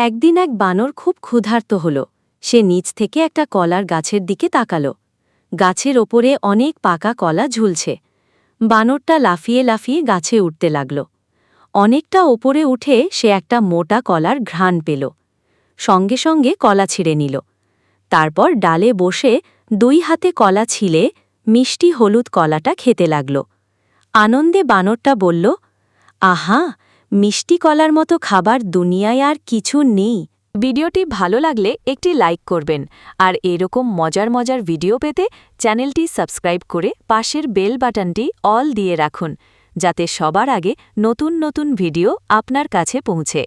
একদিন এক বানর খুব ক্ষুধার্ত হল। সে নিচ থেকে একটা কলার গাছের দিকে তাকাল। গাছের ওপরে অনেক পাকা কলা ঝুলছে। বানরটা লাফিয়ে লাফিয়ে গাছে উঠতে লাগল। অনেকটা ওপরে উঠে সে একটা মোটা কলার ঘ্রাণ পেল। সঙ্গে সঙ্গে কলা ছিঁড়ে নিল। তারপর ডালে বসে 2 হাতে কলা ছিলে মিষ্টি হলুদ কলাটা খেতে লাগল। আনন্দে বানরটা বলল, আহা, মিষ্টি কলার মতো খাবার দুনিয়ায় আর কিছু নেই। ভিডিওটি ভালো লাগলে একটি লাইক করবেন, আর এরকম মজার মজার ভিডিও পেতে চ্যানেলটি সাবস্ক্রাইব করে পাশের বেল বাটনটি অল দিয়ে রাখুন, যাতে সবার আগে নতুন নতুন ভিডিও আপনার কাছে পৌঁছে।